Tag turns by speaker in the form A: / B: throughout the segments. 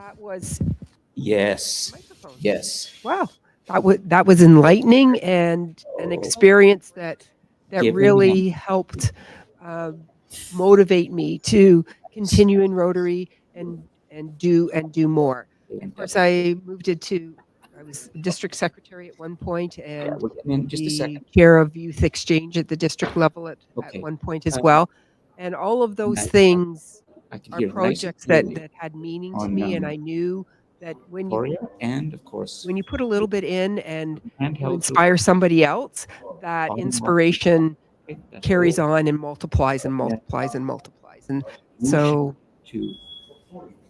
A: That was
B: Yes.
A: microphone.
B: Yes.
A: Wow. That was enlightening and an
B: Oh,
A: experience that
B: giving and
A: really helped uh, motivate me to continue in Rotary and do more.
B: and
A: Of course,
B: definitely.
A: I moved into I was district secretary at one point
B: Yeah,
A: and
B: we're getting in just a
A: the
B: second.
A: chair of youth exchange at the district level at
B: Okay.
A: one point as
B: Uh,
A: well. And all of
B: and
A: those things
B: I can
A: are
B: hear nice and
A: projects that
B: clearly
A: that had meaning to
B: on
A: me, and I knew that
B: Victoria and, of course,
A: when you put a little bit in and you
B: handheld to
A: inspire somebody else, that
B: bottom up.
A: inspiration
B: Okay, that's
A: carries
B: cool.
A: on and multiplies and
B: Yeah.
A: multiplies and multiplies. And
B: Motion
A: so
B: to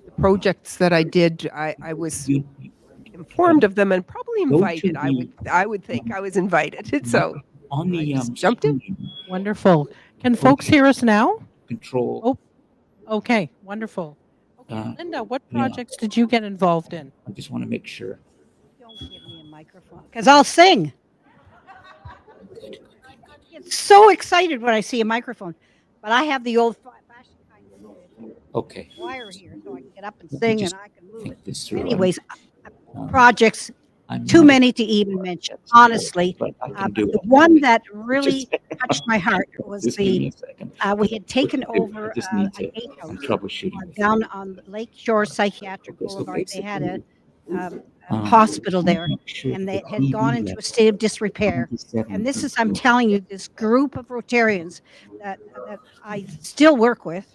A: the projects that I did, I was
B: you,
A: informed of them and probably
B: go to
A: invited. I would think
B: um,
A: I was invited. So
B: on
A: I
B: the
A: just jumped in.
B: screen.
C: Wonderful. Can folks
B: Project
C: hear us now?
B: control.
C: Oh, okay. Wonderful. Okay,
B: Uh,
C: Linda, what
B: yeah,
C: projects did you get involved in?
B: I just want to make sure.
D: Don't give me a microphone because I'll sing. I get so excited when I see a microphone, but I have the old-fashioned kind with
B: Okay.
D: wire here, so I can get up and
B: Let me
D: sing and
B: just
D: I can move it.
B: think this through.
D: Anyways,
B: Um,
D: projects
B: I'm
D: too
B: not a
D: many to even mention.
B: that's okay,
D: Honestly,
B: but I can
D: but
B: do
D: the
B: it.
D: one that
B: Just
D: really touched my heart was
B: just give
D: the
B: me a second.
D: we had taken
B: I
D: over
B: just need
D: a
B: to. I'm
D: gatehouse
B: troubleshooting this.
D: down on Lakeshore Psychiatric
B: Okay, so
D: Boulevard. They had
B: basically,
D: a
B: um,
D: hospital
B: I'm
D: there,
B: not sure if
D: and
B: the
D: they had gone
B: TV
D: into a
B: level
D: state of disrepair. And
B: 27
D: this is, I'm
B: people.
D: telling you, this group of Rotarians that I still work with.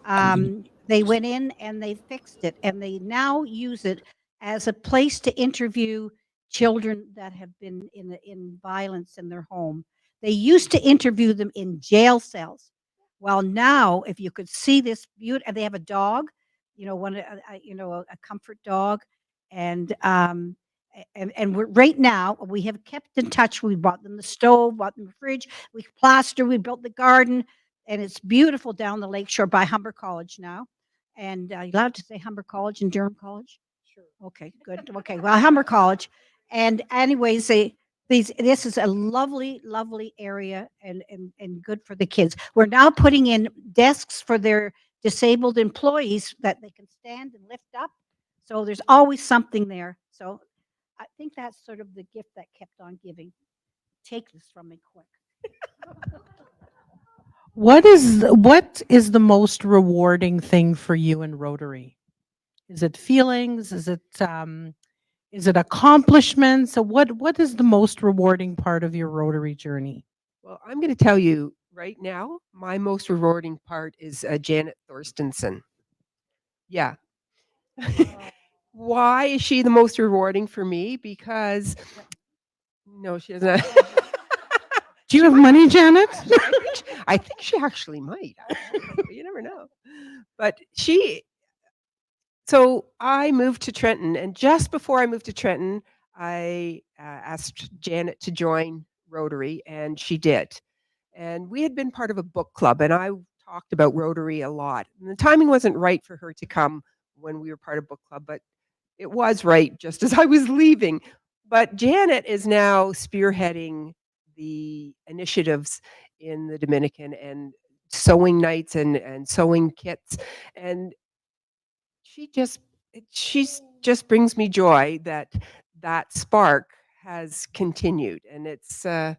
B: I'm gonna
D: They went in and they fixed it, and they now use it as a place to interview children that have been in violence in their home. They used to interview them in jail cells. Well, now, if you could see this beauty, and they have a dog, a comfort dog, and we're right now we have kept in touch. We bought them the stove, bought them the fridge, we plaster, we built the garden, and it's beautiful down the lakeshore by Humber College now. And you allowed to say Humber College and Durham College? Sure. Okay, good. Okay, well, Humber College. And anyways, this is a lovely, lovely area and good for the kids. We're now putting in desks for their disabled employees that they can stand and lift up. So there's always something there. So I think that's sort of the gift that kept on giving. Take this from me quick.
C: What is the most rewarding thing for you in Rotary? Is it feelings? Is it accomplishments? So what is the most rewarding part of your Rotary journey?
A: Well, I'm going to tell you right now, my most rewarding part is Janet Thorstensen. Yeah.
D: Oh,
A: Why is she the most rewarding for me? Because no, she doesn't.
C: Do you
A: She
C: have
A: might
C: money, Janet?
A: actually. I think she actually might. Actually, but you never know. But so I moved to Trenton, and just before I moved to Trenton, I asked Janet to join Rotary, and she did. And we had been part of a book club, and I talked about Rotary a lot. And the timing wasn't right for her to come when we were part of book club, but it was right just as I was leaving. But Janet is now spearheading the initiatives in the Dominican and sewing nights and sewing kits. And she's just brings me joy that that spark has continued. And it's I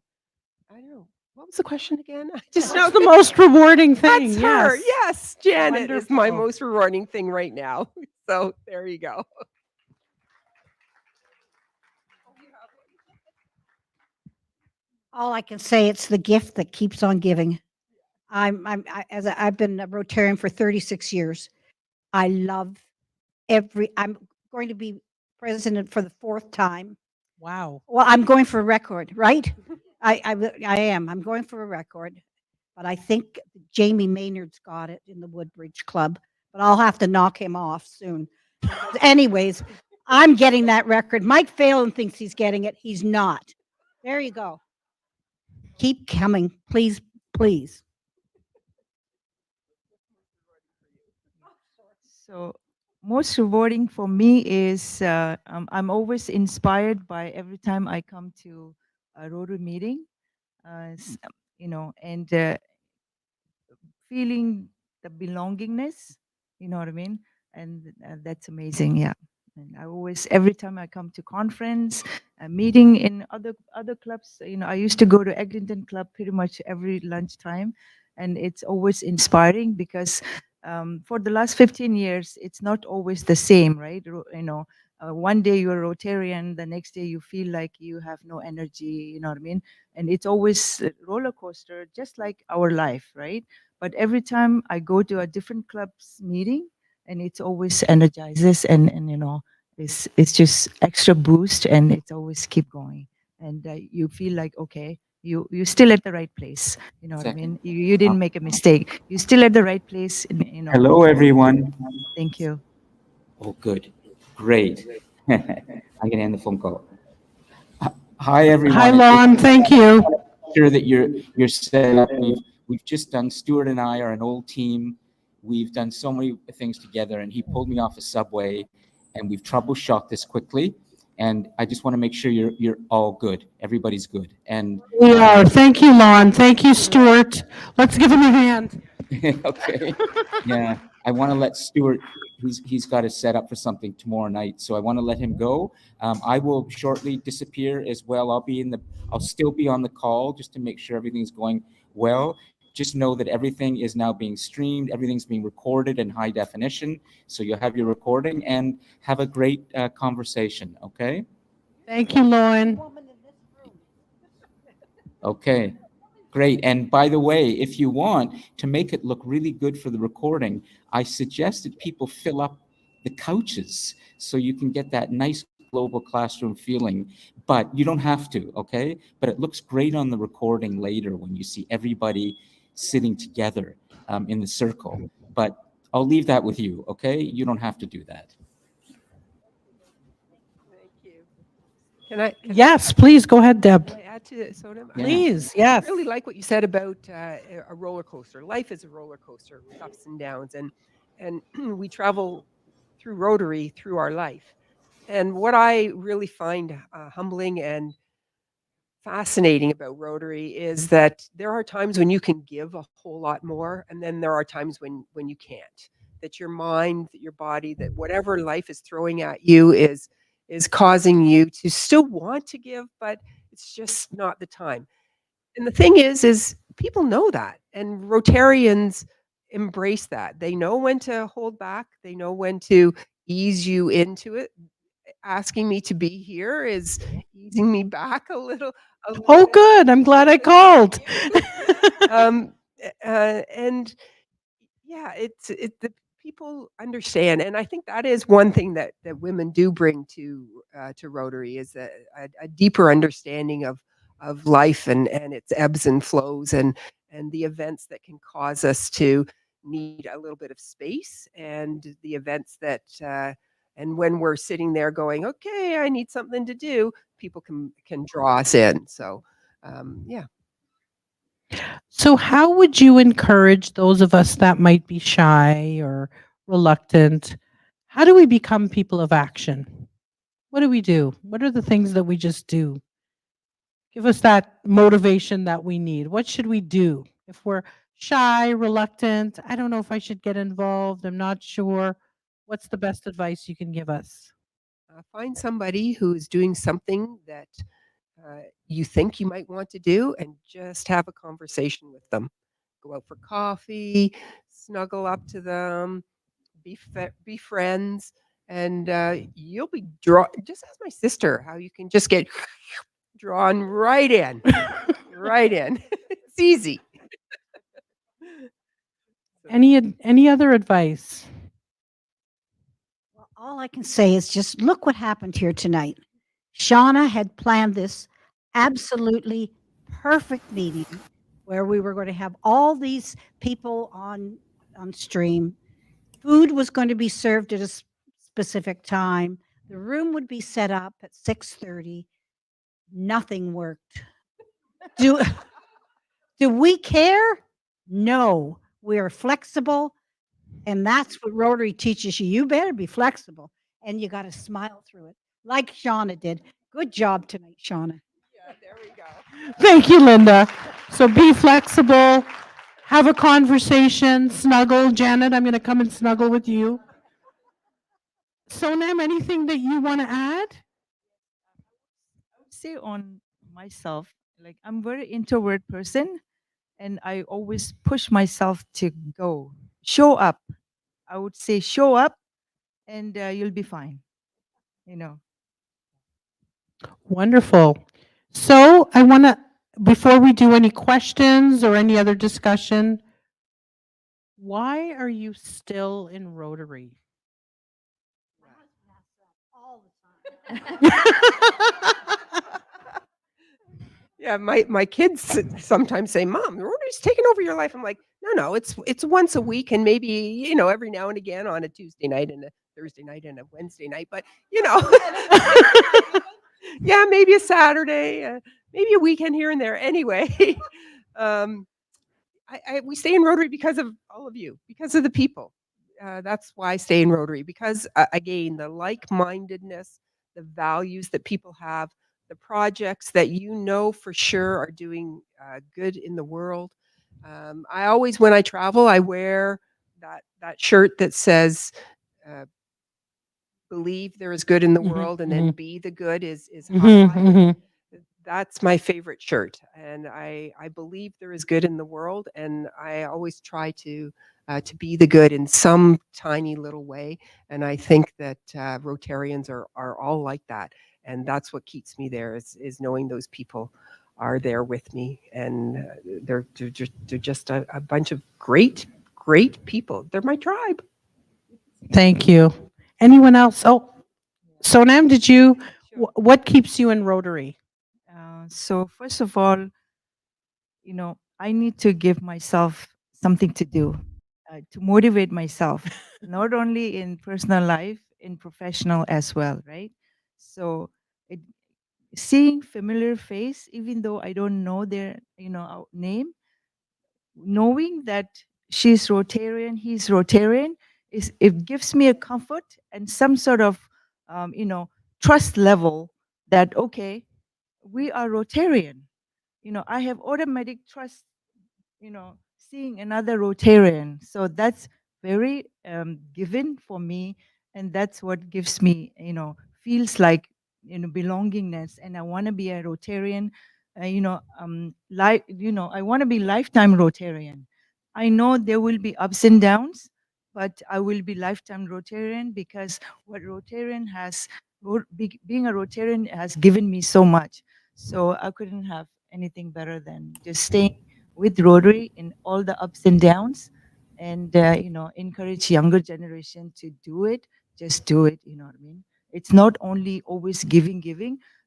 A: don't know. What was the question again? I just
C: What's
A: know
C: the most rewarding
A: that's
C: thing?
A: her.
C: Yes.
A: Yes, Janet is my
C: Wonderful.
A: most rewarding thing right now. So there you go.
D: all I can say, it's the gift that keeps on giving. I've been a Rotarian for 36 years. I love I'm going to be president for the fourth time.
C: Wow.
D: Well, I'm going for a record, right? I am. I'm going for a record, but I think Jamie Maynard's got it in the Woodbridge Club, but I'll have to knock him off soon. Anyways, I'm getting that record. Mike Phelan thinks he's getting it. He's not. There you go. Keep coming, please, please.
E: So, most rewarding for me is I'm always inspired by every time I come to a Rotary meeting, and feeling the belongingness, you know what I mean? and that's amazing. Yeah. And I always, every time I come to conference, a meeting in other clubs, I used to go to Eglinton Club pretty much every lunchtime, and it's always inspiring because for the last 15 years, it's not always the same, right? One day you're a Rotarian, the next day you feel like you have no energy, you know what I mean? And it's always a roller coaster, just like our life, right? But every time I go to a different club's meeting, and it's always energizes, and it's just extra boost, and it's always keep going, and you feel like, okay, you're still at the right place, you know what I
B: Second.
E: mean? You didn't make a mistake, you're still at the right place,
B: Hello, everyone.
E: Thank you.
B: Oh, good. Great. I'm going to end the phone call. Hi, everyone.
C: Hi,
B: It's
C: Lon. Thank you.
B: sure that you're set up. We've just done. Stuart and I are an old team. We've done so many things together, and he pulled me off a subway, and we've troubleshot this quickly. And I just want to make sure you're all good. Everybody's good. And
C: We are. Thank you, Lon. Thank you, Stuart. Let's give him a hand.
B: okay, yeah. I want to let Stuart. He's got to set up for something tomorrow night, so I want to let him go. I will shortly disappear as well. I'll still be on the call just to make sure everything's going well. Just know that everything is now being streamed. Everything's being recorded in high definition. So you'll have your recording and have a great conversation. Okay.
C: Thank you, Lon.
B: Okay. Great. And by the way, if you want to make it look really good for the recording, I suggest that people fill up the couches so you can get that nice global classroom feeling, but you don't have to, okay? But it looks great on the recording later when you see everybody sitting together in the circle. But I'll leave that with you, okay? You don't have to do that.
A: Thank you. Can
C: Yes, please go ahead, Deb.
A: I add to Sonam?
B: Yeah.
C: Please,
A: I
C: yes.
A: really like what you said about a roller coaster. Life is a roller coaster with ups and downs, and we travel through Rotary through our life. And what I really find humbling and fascinating about Rotary is that there are times when you can give a whole lot more, and then there are times when you can't. That your mind, that your body, that whatever life is throwing at you is causing you to still want to give, but it's just not the time. And the thing is people know that, and Rotarians embrace that. They know when to hold back. They know when to ease you into it. Asking me to be here is easing me back a little
C: Oh,
A: bit.
C: good. I'm glad I called.
A: Um, and yeah, the people understand, and I think that is one thing that women do bring to Rotary is a deeper understanding of life and its ebbs and flows and the events that can cause us to need a little bit of space and the events that and when we're sitting there going, okay, I need something to do, people can draw us in. So yeah.
C: So, how would you encourage those of us that might be shy or reluctant? How do we become people of action? What do we do? What are the things that we just do? Give us that motivation that we need. What should we do if we're shy, reluctant? I don't know if I should get involved. I'm not sure. What's the best advice you can give us?
A: Find somebody who is doing something that you think you might want to do and just have a conversation with them. Go out for coffee, snuggle up to them, be friends, and you'll be just ask my sister how you can just get drawn right in, right in. It's easy.
C: Any other advice?
D: Well, all I can say is just look what happened here tonight. Shauna had planned this absolutely perfect meeting where we were going to have all these people on stream. Food was going to be served at a specific time. The room would be set up at 6:30. Nothing worked. Do do we care? No. We are flexible, and that's what Rotary teaches you. You better be flexible, and you got to smile through it, like Shauna did. Good job tonight, Shauna.
A: Yeah, there we go.
C: Thank you, Linda. So be flexible, have a conversation, snuggle. Janet, I'm going to come and snuggle with you. Sonam, anything that you want to add?
E: I would say on myself, like I'm very introvert person, and I always push myself to go, show up. I would say show up, and you'll be fine. You know.
C: Wonderful. So I want to, before we do any questions or any other discussion, why are you still in Rotary?
D: All the time.
A: Yeah, my kids sometimes say, "Mom, Rotary's taking over your life." I'm like, "No, no, it's once a week and maybe, every now and again on a Tuesday night and a Thursday night and a Wednesday night, but, you know, yeah, maybe a Saturday, maybe a weekend here and there." Anyway, um, we stay in Rotary because of all of you, because of the people. That's why I stay in Rotary because, again, the like-mindedness, the values that people have, the projects that you know for sure are doing good in the world. I always, when I travel, I wear that shirt that says, uh, "Believe there is good in the
C: Mhm,
A: world," and then
C: mhm,
A: "Be the good" is
C: mhm,
A: highlighted.
C: mhm.
A: That's my favorite shirt, and I believe there is good in the world, and I always try to be the good in some tiny little way, and I think that, Rotarians are all like that, and that's what keeps me there is knowing those people are there with me, and, they're just a bunch of great, great people. They're my tribe.
C: Thank you. Anyone else? Oh, Sonam, did you,
E: Sure.
C: what keeps you in Rotary?
E: So first of all, I need to give myself something to do, to motivate myself, not only in personal life, in professional as well, right? So it, seeing familiar face, even though I don't know their, name, knowing that she's Rotarian, he's Rotarian, is it gives me a comfort and some sort of, trust level that okay, we are Rotarian. I have automatic trust, seeing another Rotarian. So that's very given for me, and that's what gives me, feels like belongingness. And I want to be a Rotarian. I want to be lifetime Rotarian. I know there will be ups and downs, but I will be lifetime Rotarian because what Rotarian has, being a Rotarian has given me so much. So I couldn't have anything better than just staying with Rotary in all the ups and downs, and encourage younger generation to do it. Just do it. You know what I mean? It's not only always giving.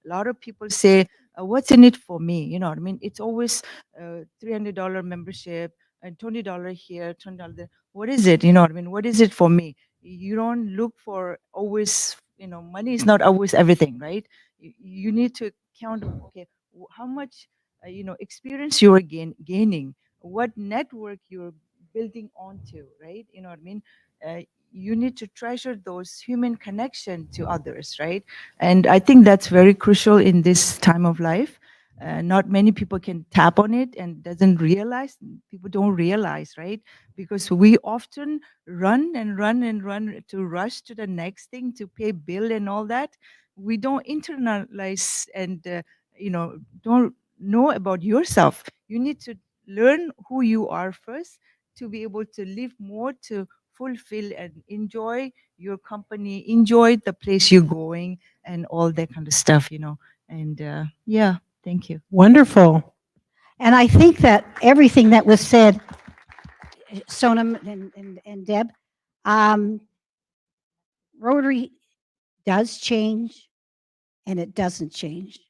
E: A lot of people say, "What's in it for me?" You know what I mean? It's always $300 membership and $20 here, $20 there. What is it? You know what I mean? What is it for me? You don't look for always. Money is not always everything, right? You need to count. Okay, how much experience you're gaining, what network you're building onto, right? You know what I mean? uh, you need to treasure those human connection to others, right? And I think that's very crucial in this time of life. Not many people can tap on it and doesn't realize, people don't realize, right? Because we often run and run and run to rush to the next thing, to pay bill and all that. We don't internalize and don't know about yourself. You need to learn who you are first to be able to live more, to fulfill and enjoy your company, enjoy the place you're going, and all that kind of stuff. And yeah, thank you.
C: Wonderful.
D: And I think that everything that was said, Sonam and Deb, um, Rotary does change and it doesn't change.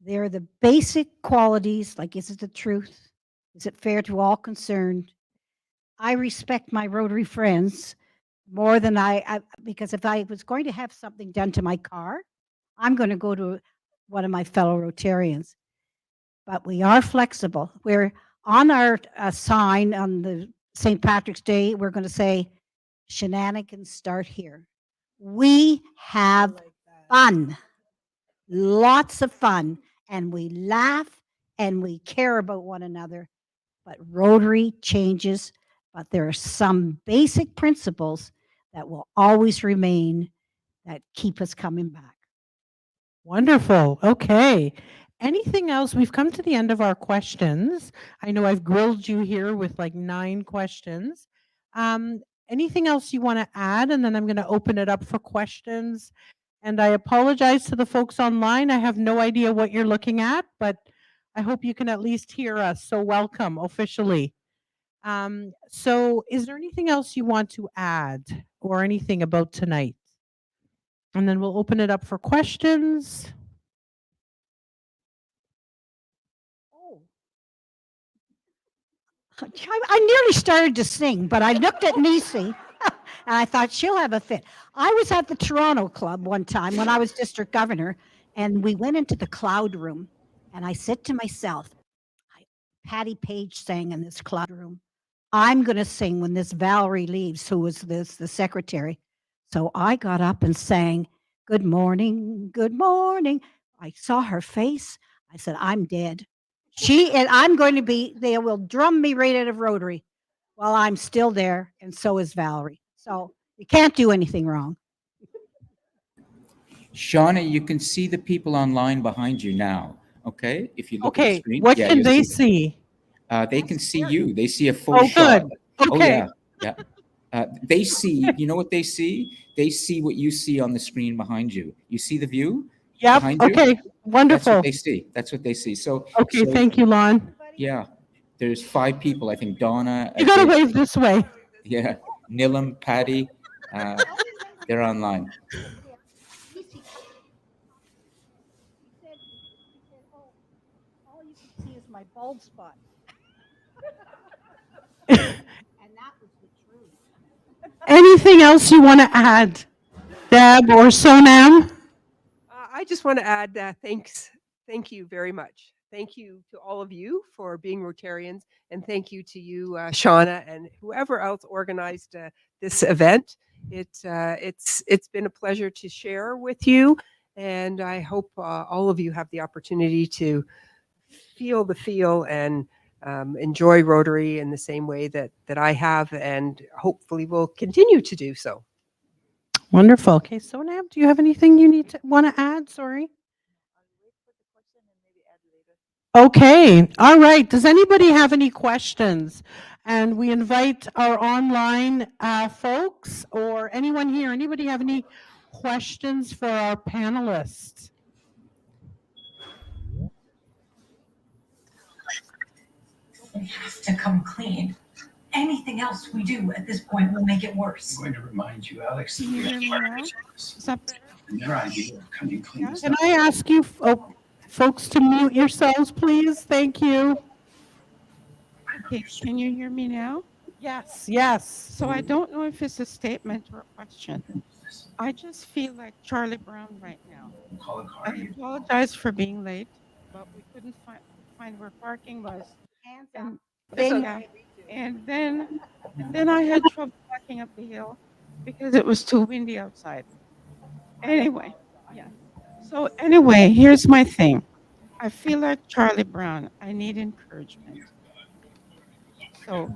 D: They're the basic qualities, like is it the truth? Is it fair to all concerned? I respect my Rotary friends more than because if I was going to have something done to my car, I'm going to go to one of my fellow Rotarians. But we are flexible. We're on our sign on the St. Patrick's Day, we're going to say, shenanigans start here. We have fun, lots of fun, and we laugh and we care about one another. But Rotary changes, but there are some basic principles that will always remain that keep us coming back.
C: Wonderful. Okay. Anything else? We've come to the end of our questions. I know I've grilled you here with like 9 questions. Anything else you want to add? And then I'm going to open it up for questions. And I apologize to the folks online. I have no idea what you're looking at, but I hope you can at least hear us. So welcome officially. So is there anything else you want to add or anything about tonight? And then we'll open it up for questions.
D: Oh. I nearly started to sing, but I looked at Nisi and I thought she'll have a fit. I was at the Toronto Club one time when I was district governor, and we went into the cloud room, and I said to myself, Patty Page sang in this cloud room. I'm going to sing when this Valerie leaves, who was the secretary. So I got up and sang, "Good morning, good morning." I saw her face. I said, I'm dead. She and I'm going to be, they will drum me right out of Rotary while I'm still there, and so is Valerie. So you can't do anything wrong.
B: Shauna, you can see the people online behind you now. Okay, if you look at the
C: Okay,
B: screen,
C: what
B: yeah,
C: can
B: you'll
C: they
B: see
C: see?
B: they can see you. They see a full
C: Oh,
B: shot.
C: good.
B: Oh
C: Okay.
B: yeah. They see. You know what they see? They see what you see on the screen behind you. You see the view
C: Yep.
B: behind you.
C: Okay.
B: That's
C: Wonderful.
B: what they see. That's what they see. So
C: Okay. Thank you, Lon.
B: yeah, there's 5 people. I think Donna.
C: You gotta
B: Ajay,
C: wave this way.
B: yeah, Nilam, Patty, they're online.
D: Oh, all you can see is my bald spot. And that was the truth.
C: Anything else you want to add, Deb or Sonam?
A: I just want to add thank you very much. Thank you to all of you for being Rotarians, and thank you to you, Shauna, and whoever else organized this event. It's been a pleasure to share with you, and I hope all of you have the opportunity to feel the feel and enjoy Rotary in the same way that I have, and hopefully will continue to do so.
C: Wonderful. Okay, Sonam, do you have anything you need to want to add? Sorry. Okay. All right. Does anybody have any questions? And we invite our online folks or anyone here. Anybody have any questions for our panelists?
F: We have to come clean. Anything else we do at this point will make it worse.
G: I'm going to remind you, Alex.
F: Can you hear me now? Is that better?
G: And their idea of coming clean is
C: Can I ask you folks to mute yourselves, please? Thank you.
F: Okay, can you hear me now?
C: Yes, yes.
F: So I don't know if it's a statement or a question. I just feel like Charlie Brown right now.
G: call it
F: I
G: Carnegie.
F: apologize for being late, but we couldn't find where parking was.
D: Hands
F: And
D: up.
F: then, and then I had trouble walking up the hill because it was too windy outside. Anyway, yeah. So anyway, here's my thing. I feel like Charlie Brown. I need encouragement. So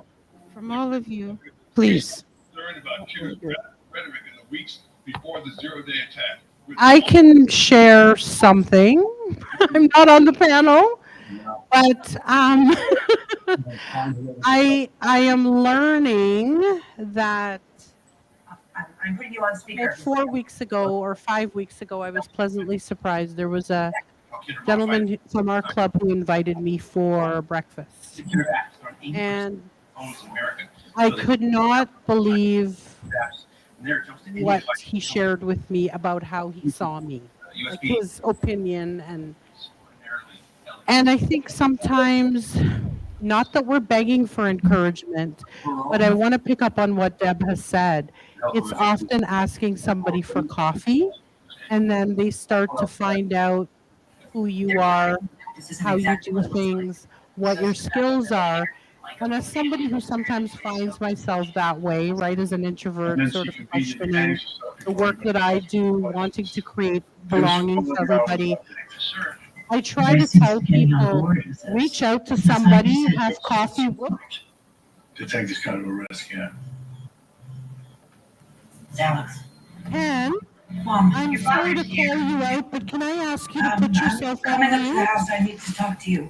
F: from all of you, please.
H: Learn about Cuba's rhetoric in the weeks before the zero-day attack.
C: I can share something. I'm not on the panel, but I am learning that
F: I'm putting you on speaker.
C: like 4 weeks ago or 5 weeks ago, I was pleasantly surprised. There was a gentleman from our club who invited me for breakfast. And I could not believe what he shared with me about how he saw me, like his opinion. And I think sometimes, not that we're begging for encouragement, but I want to pick up on what Deb has said. It's often asking somebody for coffee, and then they start to find out who you are, how you do things, what your skills are. And as somebody who sometimes finds myself that way, right, as an introvert, sort of questioning the work that I do, wanting to create belonging for everybody, I try to tell people, reach out to somebody, have coffee.
G: To take this kind of a risk, yeah.
F: Alex.
C: And I'm
I: Your
C: sorry to
I: father's
C: call
I: here.
C: you out, but can I ask you to put yourself on
I: Coming up to the
C: mute?
I: house, I need to talk to you.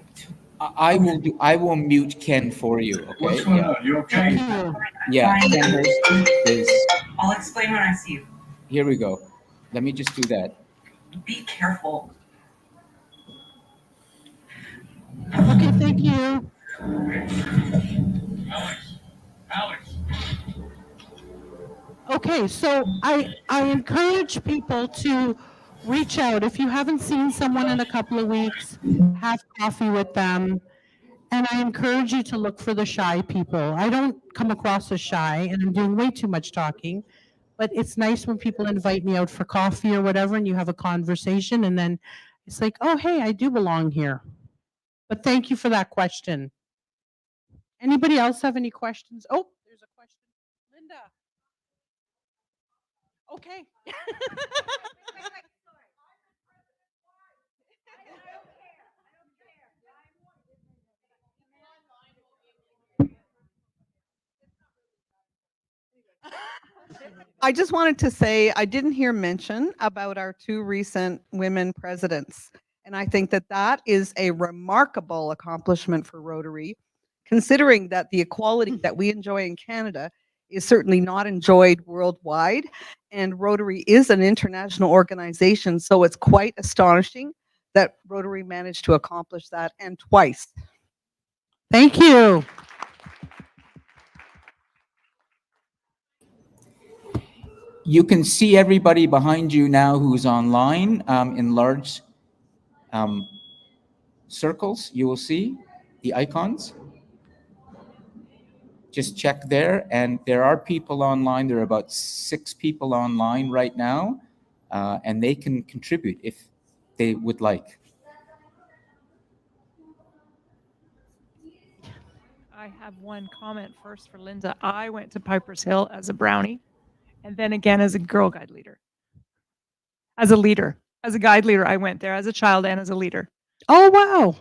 B: I will mute Ken for you, okay?
G: What's going
B: Yeah.
G: on? You okay?
C: Thank you.
B: Yeah,
I: Fine.
B: Ken Hurst is,
I: I'll explain when I see you.
B: here we go. Let me just do that.
I: Be careful.
C: Okay, thank you.
H: Alex, Alex,
C: Okay, so I encourage people to reach out. If you haven't seen someone in a couple of weeks, have coffee with them. And I encourage you to look for the shy people. I don't come across as shy, and I'm doing way too much talking, but it's nice when people invite me out for coffee or whatever, and you have a conversation, and then it's like, oh, hey, I do belong here. But thank you for that question. Anybody else have any questions? Oh, there's a question. Linda. Okay.
J: I just wanted to say I didn't hear mention about our two recent women presidents. And I think that that is a remarkable accomplishment for Rotary, considering that the equality that we enjoy in Canada is certainly not enjoyed worldwide. And Rotary is an international organization, so it's quite astonishing that Rotary managed to accomplish that and twice.
C: Thank you.
B: You can see everybody behind you now who's online in large circles. You will see the icons. Just check there, and there are people online. There are about 6 people online right now, and they can contribute if they would like.
F: I have one comment first for Linda. I went to Piper's Hill as a brownie and then again as a Girl Guide leader. As a leader, as a guide leader, I went there as a child and as a leader.
C: Oh, wow.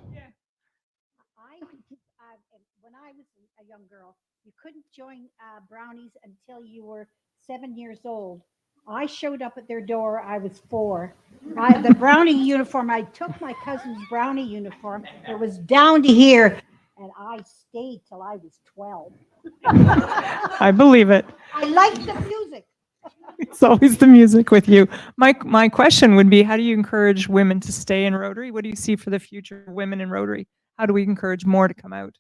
D: When I was a young girl, you couldn't join brownies until you were 7 years old. I showed up at their door. I was 4. The brownie uniform. I took my cousin's brownie uniform. It was down to here, and I stayed till I was 12.
F: I believe it.
D: I liked the music.
F: It's always the music with you. My question would be, how do you encourage women to stay in Rotary? What do you see for the future of women in Rotary? How do we encourage more to come out?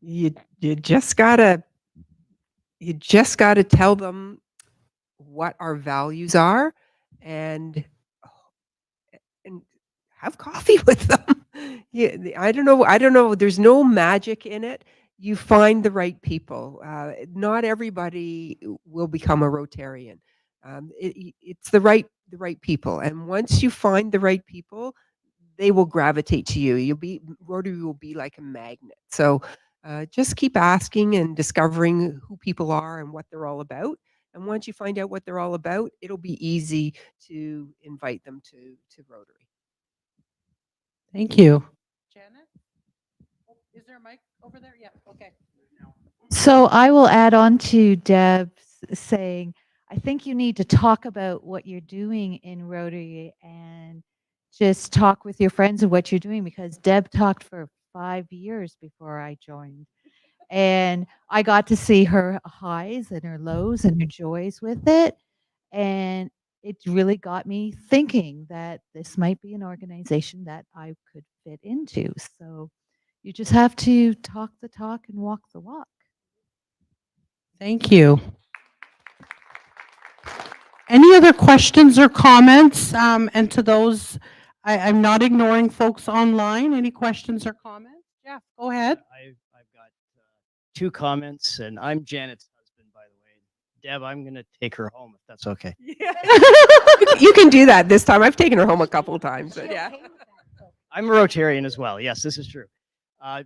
A: You just gotta tell them what our values are and have coffee with them. Yeah, I don't know. There's no magic in it. You find the right people. Not everybody will become a Rotarian. It's the right people, and once you find the right people, they will gravitate to you. Rotary will be like a magnet. So just keep asking and discovering who people are and what they're all about. And once you find out what they're all about, it'll be easy to invite them to Rotary.
C: Thank you. Janet? Is there a mic over there? Yeah, okay.
K: So I will add on to Deb's saying, I think you need to talk about what you're doing in Rotary and just talk with your friends of what you're doing, because Deb talked for 5 years before I joined. And I got to see her highs and her lows and her joys with it. And it really got me thinking that this might be an organization that I could fit into. So you just have to talk the talk and walk the walk.
C: Thank you. Any other questions or comments? And to those, I'm not ignoring folks online. Any questions or comments? Jeff, go ahead.
L: I've got 2 comments, and I'm Janet's husband, by the way. Deb, I'm going to take her home if that's okay.
A: Yeah. You can do that this time. I've taken her home a couple of times, but yeah.
L: I'm a Rotarian as well. Yes, this is true.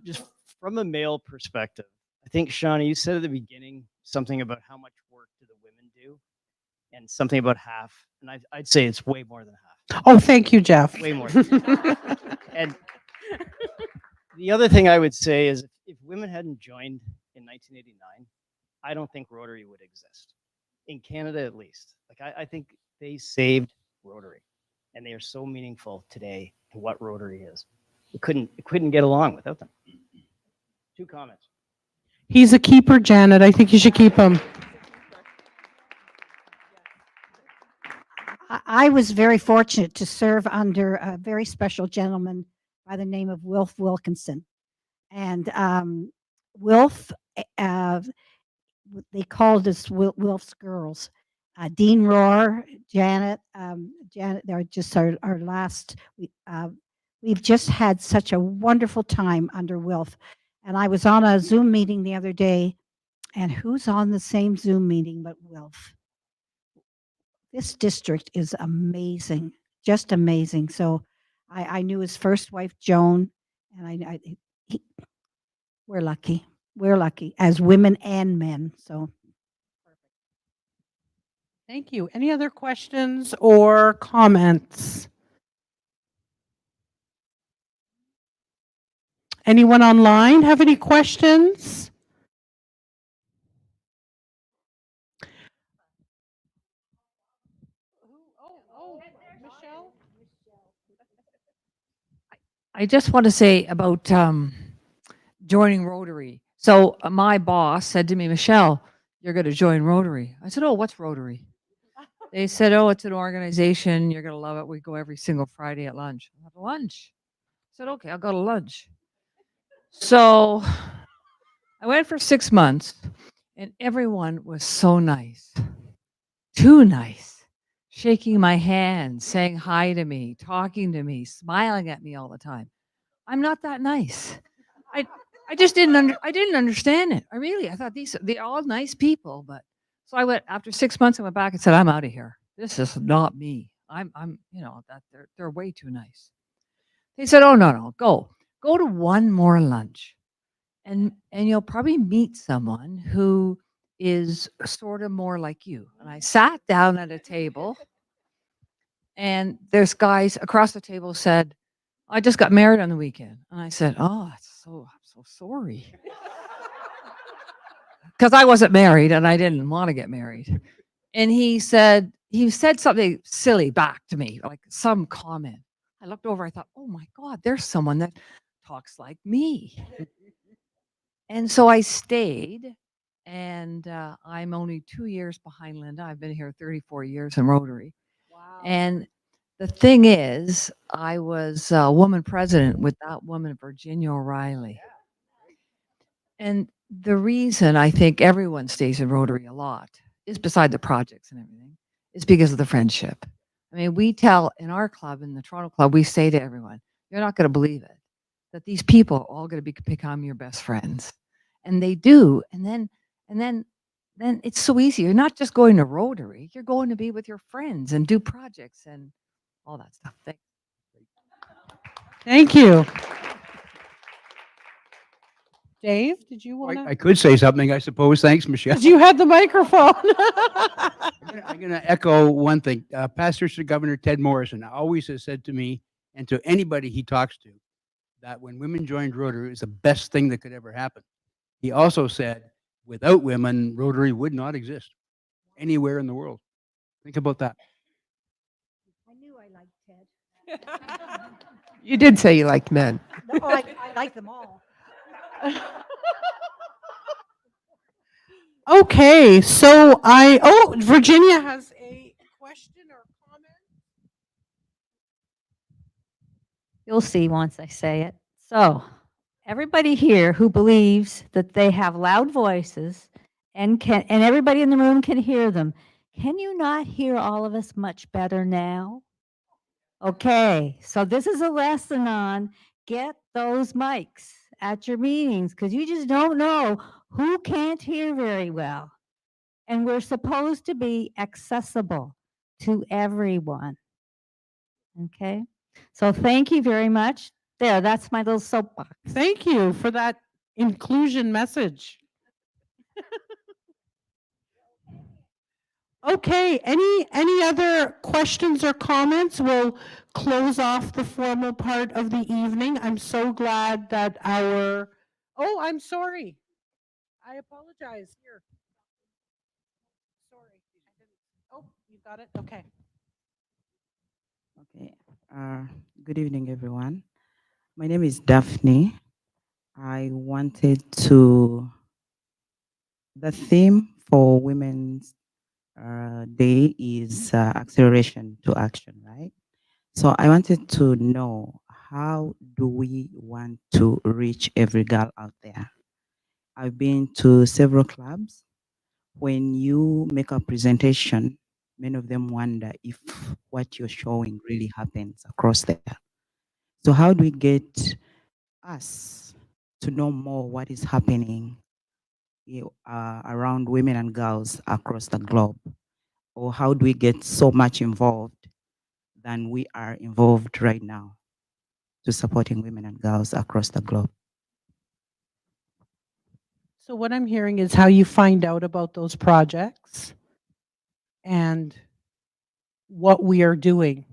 L: Just from a male perspective, I think, Shauna, you said at the beginning something about how much work do the women do, and something about half. And I'd say it's way more than half.
C: Oh, thank you, Jeff.
L: Way more. And the other thing I would say is if women hadn't joined in 1989, I don't think Rotary would exist in Canada, at least. Like I think they saved Rotary, and they are so meaningful today to what Rotary is. It couldn't get along without them. 2 comments.
C: He's a keeper, Janet. I think you should keep him.
D: I was very fortunate to serve under a very special gentleman by the name of Wilf Wilkinson. And Wilf, they called us Wilf's girls. Dean Rohr, Janet, they're just our last. We've just had such a wonderful time under Wilf. And I was on a Zoom meeting the other day, and who's on the same Zoom meeting but Wilf? This district is amazing, just amazing. So I knew his first wife, Joan, and we're lucky. We're lucky as women and men. So
C: Thank you. Any other questions or comments? Anyone online have any questions? Michelle?
M: I just want to say about joining Rotary. So my boss said to me, Michelle, you're going to join Rotary. I said, oh, what's Rotary? They said, oh, it's an organization. You're going to love it. We go every single Friday at lunch. I went, lunch? I said, okay, I'll go to lunch. So I went for 6 months, and everyone was so nice. Too nice. Shaking my hand, saying hi to me, talking to me, smiling at me all the time. I'm not that nice. I just didn't understand it. I thought they're all nice people, but so I went after 6 months. I went back and said, I'm out of here. This is not me. I'm that they're way too nice. They said, oh no, go to one more lunch, and you'll probably meet someone who is sort of more like you. And I sat down at a table, and there's guys across the table said, I just got married on the weekend. And I said, oh, I'm so sorry. Because I wasn't married and I didn't want to get married. And he said something silly back to me, like some comment. I looked over, I thought, oh my God, there's someone that talks like me. And so I stayed, and I'm only 2 years behind Linda. I've been here 34 years in Rotary. Wow. And the thing is, I was a woman president with that woman, Virginia O'Reilly. And the reason I think everyone stays in Rotary a lot is, beside the projects and everything, is because of the friendship. I mean, we tell in our club, in the Toronto Club, we say to everyone, you're not going to believe it, that these people are all going to become your best friends. And they do. And then it's so easy. You're not just going to Rotary, you're going to be with your friends and do projects and all that stuff.
C: Thank you. Dave, did you want to?
N: I could say something, I suppose. Thanks, Michelle.
C: You had the microphone.
N: I'm going to echo one thing. Past District Governor Ted Morrison always has said to me and to anybody he talks to that when women joined Rotary, it was the best thing that could ever happen. He also said, without women, Rotary would not exist anywhere in the world. Think about that.
D: I knew I liked Ted.
A: You did say you liked men.
D: No, I like them all.
C: Okay, so Virginia has a question or comment.
O: You'll see once I say it. So, everybody here who believes that they have loud voices and everybody in the room can hear them, can you not hear all of us much better now? Okay, so this is a lesson on get those mics at your meetings, because you just don't know who can't hear very well. And we're supposed to be accessible to everyone. Okay, so thank you very much. There, that's my little soapbox.
C: Thank you for that inclusion message. Okay, any other questions or comments? We'll close off the formal part of the evening. I'm so glad that I'm sorry. I apologize. Here. Oh, you got it? Okay.
P: Okay. Good evening, everyone. My name is Daphne. I wanted to. The theme for Women's Day is acceleration to action, right? So I wanted to know, how do we want to reach every girl out there? I've been to several clubs. When you make a presentation, many of them wonder if what you're showing really happens across there. So how do we get us to know more what is happening around women and girls across the globe? Or how do we get so much involved than we are involved right now to supporting women and girls across the globe?
C: So what I'm hearing is how you find out about those projects and what we are doing.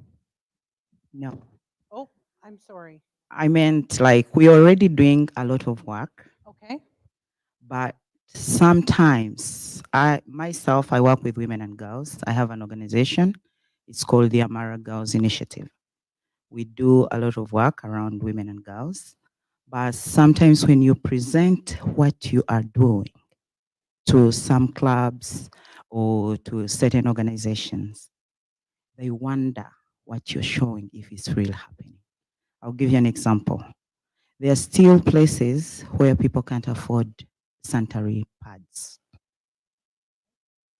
P: No,
C: Oh, I'm sorry.
P: I meant like we're already doing a lot of work,
C: Okay.
P: but sometimes I work with women and girls. I have an organization. It's called the Amara Girls Initiative. We do a lot of work around women and girls, but sometimes when you present what you are doing to some clubs or to certain organizations, they wonder what you're showing if it's real happening. I'll give you an example. There are still places where people can't afford sanitary pads.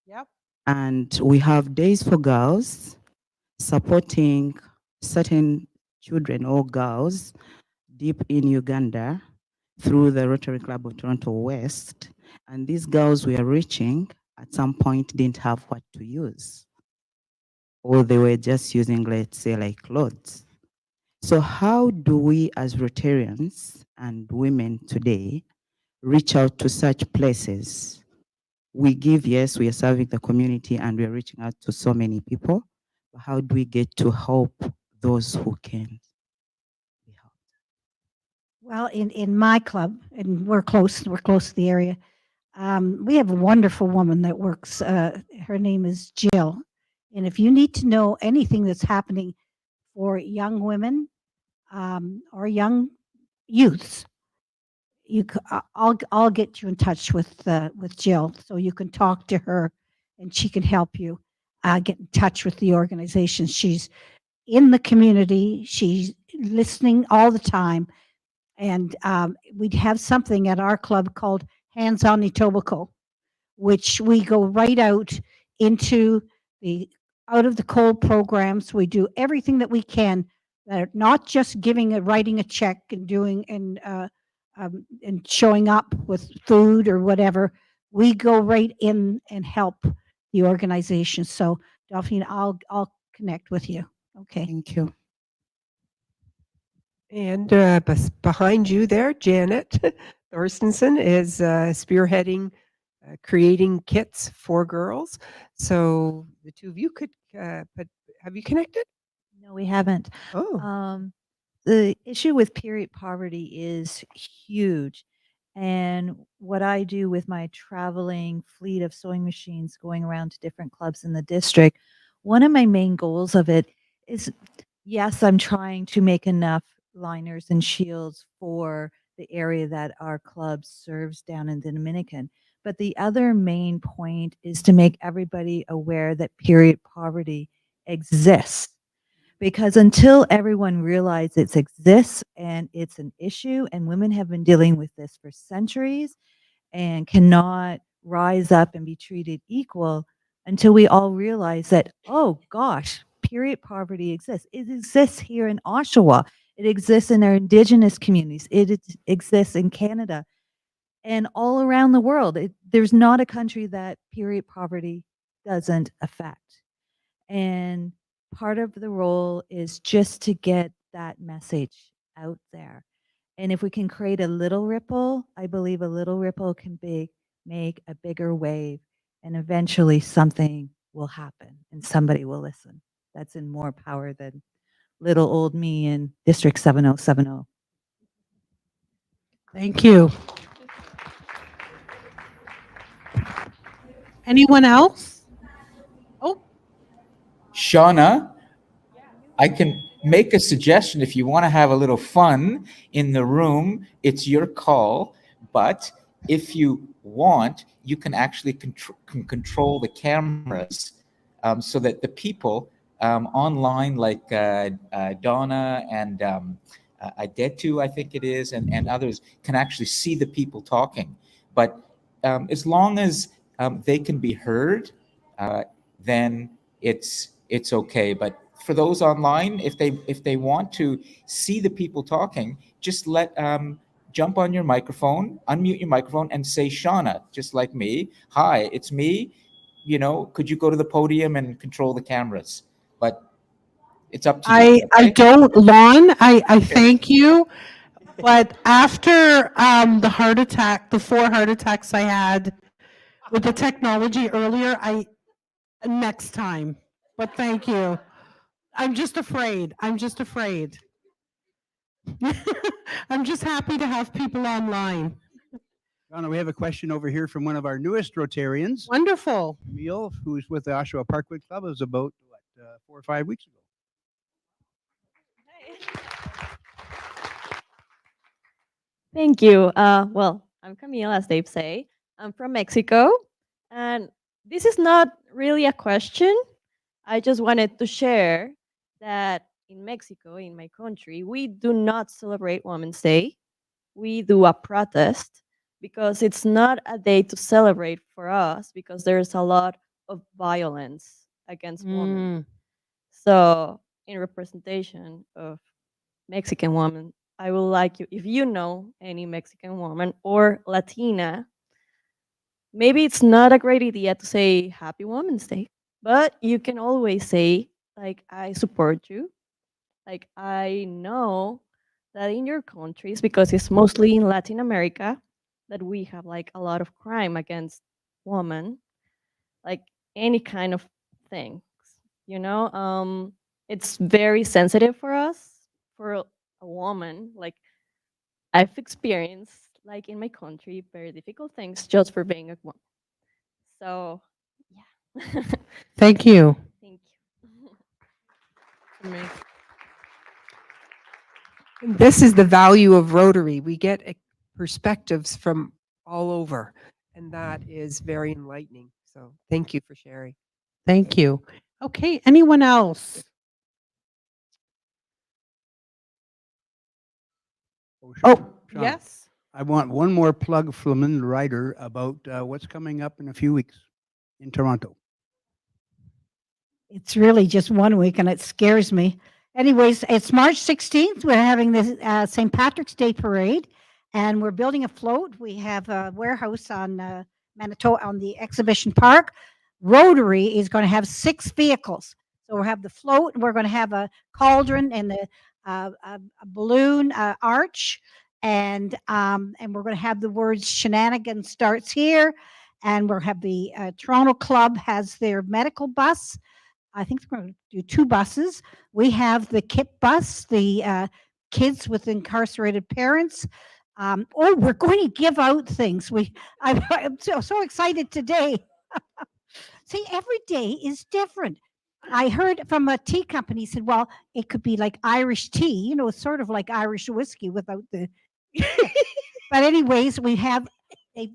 C: Yep.
P: And we have days for girls supporting certain children or girls deep in Uganda through the Rotary Club of Toronto West. And these girls we are reaching at some point didn't have what to use, or they were just using, let's say, like clothes. So how do we as Rotarians and women today reach out to such places? We give, yes, we are serving the community and we are reaching out to so many people, but how do we get to help those who can?
D: Well, in my club, and we're close to the area. We have a wonderful woman that works. Her name is Jill, and if you need to know anything that's happening for young women or young youths, I'll get you in touch with Jill so you can talk to her, and she can help you get in touch with the organization. She's in the community. She's listening all the time, and we'd have something at our club called Hands on Etobicoke, which we go right out into the out of the cold programs. We do everything that we can, that are not just writing a check and doing and showing up with food or whatever. We go right in and help the organization. So Delphine, I'll connect with you. Okay.
P: Thank you.
A: And behind you there, Janet Thorstensen is spearheading creating kits for girls. So the two of you could, have you connected?
K: No, we haven't.
A: Oh.
K: The issue with period poverty is huge. And what I do with my traveling fleet of sewing machines going around to different clubs in the district, one of my main goals of it is, yes, I'm trying to make enough liners and shields for the area that our club serves down in the Dominican. But the other main point is to make everybody aware that period poverty exists, because until everyone realizes it exists and it's an issue, and women have been dealing with this for centuries and cannot rise up and be treated equal, until we all realize that, oh gosh, period poverty exists. It exists here in Oshawa. It exists in our indigenous communities. Exists in Canada and all around the world. There's not a country that period poverty doesn't affect. And part of the role is just to get that message out there. And if we can create a little ripple, I believe a little ripple can make a bigger wave, and eventually something will happen and somebody will listen. That's in more power than little old me in District 7070.
C: Thank you. Anyone else? Oh,
B: Shauna, I can make a suggestion if you want to have a little fun in the room, it's your call. But if you want, you can actually control the cameras so that the people online, like Donna and Adetu, I think it is, and others, can actually see the people talking. But as long as they can be heard, then it's okay. But for those online, if they want to see the people talking, just jump on your microphone, unmute your microphone, and say Shauna, just like me. Hi, it's me. You know, could you go to the podium and control the cameras? But it's up to you.
C: I
B: Okay?
C: don't, Lon, I thank you. But after the heart attack, the 4 heart attacks I had with the technology earlier, next time. But thank you. I'm just afraid. I'm just afraid. I'm just happy to have people online.
N: Donna, we have a question over here from one of our newest Rotarians.
C: Wonderful.
N: Emil, who's with the Oshawa Parkwood Club. It was about, 4 or 5 weeks ago.
Q: Thank you. Well, I'm Camille, as Dave say. I'm from Mexico, and this is not really a question. I just wanted to share that in Mexico, in my country, we do not celebrate Women's Day. We do a protest because it's not a day to celebrate for us because there's a lot of violence against women. So, in representation of Mexican women, I would like you, if you know any Mexican woman or Latina, maybe it's not a great idea to say Happy Women's Day, but you can always say, like, I support you. Like, I know that in your countries, because it's mostly in Latin America, that we have like a lot of crime against women, like any kind of things, you know? It's very sensitive for us, for a woman. Like, I've experienced, like in my country, very difficult things just for being a woman. So, yeah.
C: Thank you.
Q: Thank you.
A: And this is the value of Rotary. We get perspectives from all over, and that is very enlightening. So thank you for sharing.
C: Thank you. Okay, anyone else?
N: Shauna,
C: Oh,
N: Shauna,
C: yes.
N: I want one more plug from Linda Ryder about what's coming up in a few weeks in Toronto.
D: It's really just 1 week and it scares me. Anyways, it's March 16th. We're having the St. Patrick's Day Parade and we're building a float. We have a warehouse on Manitoba on the exhibition park. Rotary is going to have 6 vehicles. So we'll have the float, and we're going to have a cauldron and a balloon arch, and we're going to have the words "Shenanigans starts here," and we'll have the Toronto Club has their medical bus. I think we're going to do 2 buses. We have the KIP bus, the kids with incarcerated parents. We're going to give out things. I'm so excited today. See, every day is different. I heard from a tea company said, well, it could be like Irish tea, it's sort of like Irish whiskey without the. But anyways, we've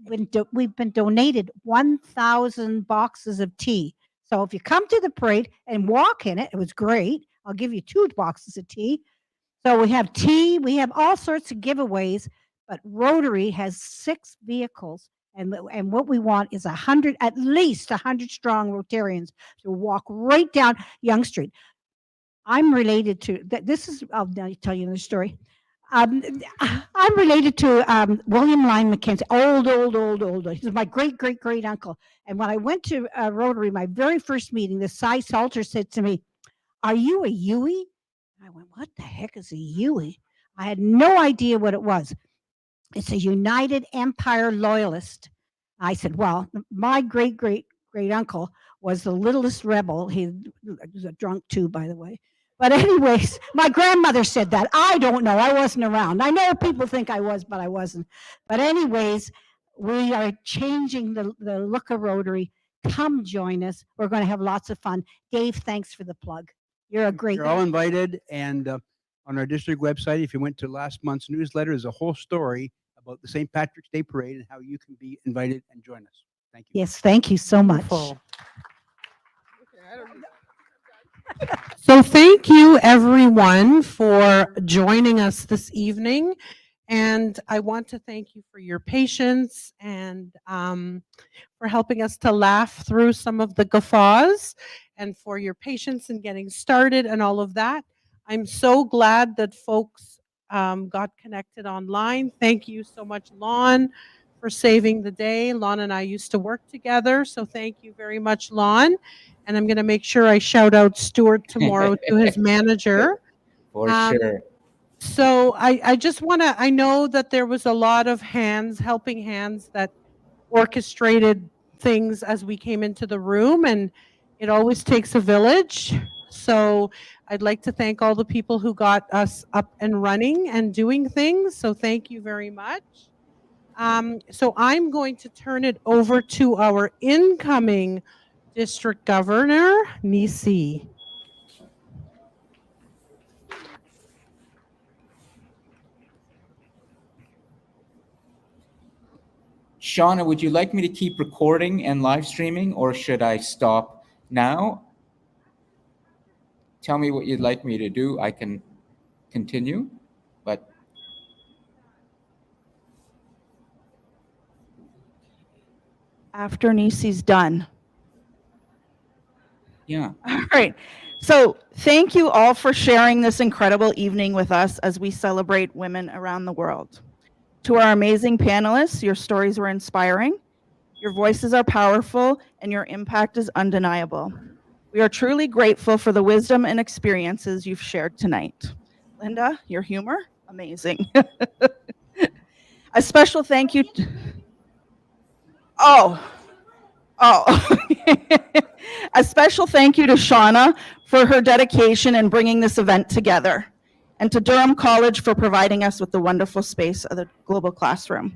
D: been donated 1,000 boxes of tea. So if you come to the parade and walk in it, it was great. I'll give you 2 boxes of tea. So we have tea, we have all sorts of giveaways, but Rotary has 6 vehicles. And what we want is at least 100 strong Rotarians to walk right down Yonge Street. I'm related to, I'll now tell you the story. I'm related to William Lyon Mackenzie, old. He's my great uncle. And when I went to Rotary, my very first meeting, the Cy Salter said to me, "Are you a Yui?" I went, "What the heck is a Yui?" I had no idea what it was. It's a United Empire Loyalist. I said, "Well, my great uncle was the littlest rebel." He was a drunk too, by the way. But anyways, my grandmother said that. I don't know. I wasn't around. I know people think I was, but I wasn't. But anyways, we are changing the look of Rotary. come join us. We're going to have lots of fun. Dave, thanks for the plug. You're a great
N: You're all invited. And on our district website, if you went to last month's newsletter, there's a whole story about the St. Patrick's Day Parade and how you can be invited and join us. Thank you.
D: Yes, thank you so much.
C: Wonderful. So thank you everyone for joining us this evening. And I want to thank you for your patience and for helping us to laugh through some of the guffaws and for your patience in getting started and all of that. I'm so glad that folks got connected online. Thank you so much, Lon, for saving the day. Lon and I used to work together, so thank you very much, Lon. And I'm going to make sure I shout out Stuart tomorrow to his manager.
B: For sure.
C: So I just want to, I know that there was a lot of hands, helping hands that orchestrated things as we came into the room, and it always takes a village. So I'd like to thank all the people who got us up and running and doing things. So thank you very much. So I'm going to turn it over to our incoming District Governor, Nisi.
B: Shauna, would you like me to keep recording and live streaming, or should I stop now? Tell me what you'd like me to do. I can continue, but
R: after Nisi's done.
B: yeah.
R: All right. So thank you all for sharing this incredible evening with us as we celebrate women around the world. To our amazing panelists, your stories were inspiring, your voices are powerful, and your impact is undeniable. We are truly grateful for the wisdom and experiences you've shared tonight. Linda, your humor, amazing. A special thank you. A special thank you to Shauna for her dedication in bringing this event together, and to Durham College for providing us with the wonderful space of the Global Classroom.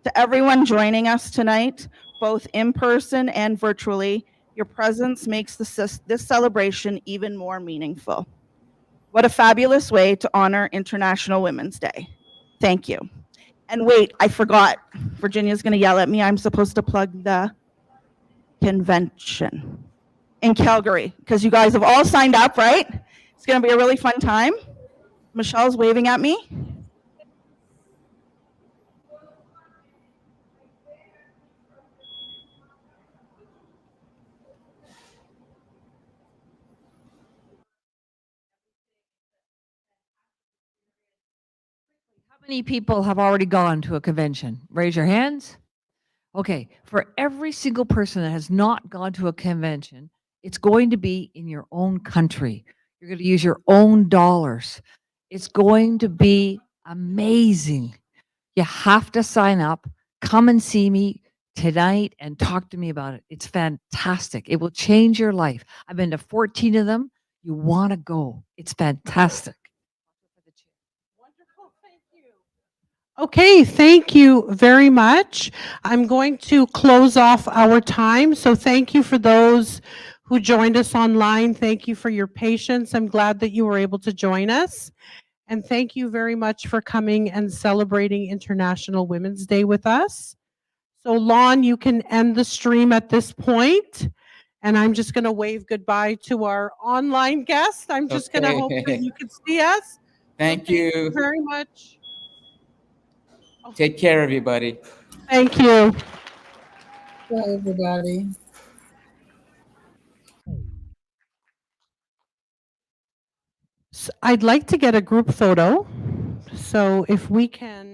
R: To everyone joining us tonight, both in person and virtually, your presence makes this celebration even more meaningful. What a fabulous way to honor International Women's Day. Thank you. And wait, I forgot. Virginia's going to yell at me. I'm supposed to plug the convention in Calgary, because you guys have all signed up, right? It's going to be a really fun time. Michelle's waving at me.
M: How many people have already gone to a convention? Raise your hands. Okay, for every single person that has not gone to a convention, it's going to be in your own country. You're going to use your own dollars. It's going to be amazing. You have to sign up. Come and see me tonight and talk to me about it. It's fantastic. It will change your life. I've been to 14 of them. You want to go. It's fantastic.
C: Okay, thank you very much. I'm going to close off our time. So thank you for those who joined us online. Thank you for your patience. I'm glad that you were able to join us. And thank you very much for coming and celebrating International Women's Day with us. So Lon, you can end the stream at this point. And I'm just going to wave goodbye to our online guests. I'm just going to hope that you can see us.
B: Thank you
C: very much.
B: Take care, everybody.
C: Thank you.
S: Bye, everybody.
C: So I'd like to get a group photo. So if we can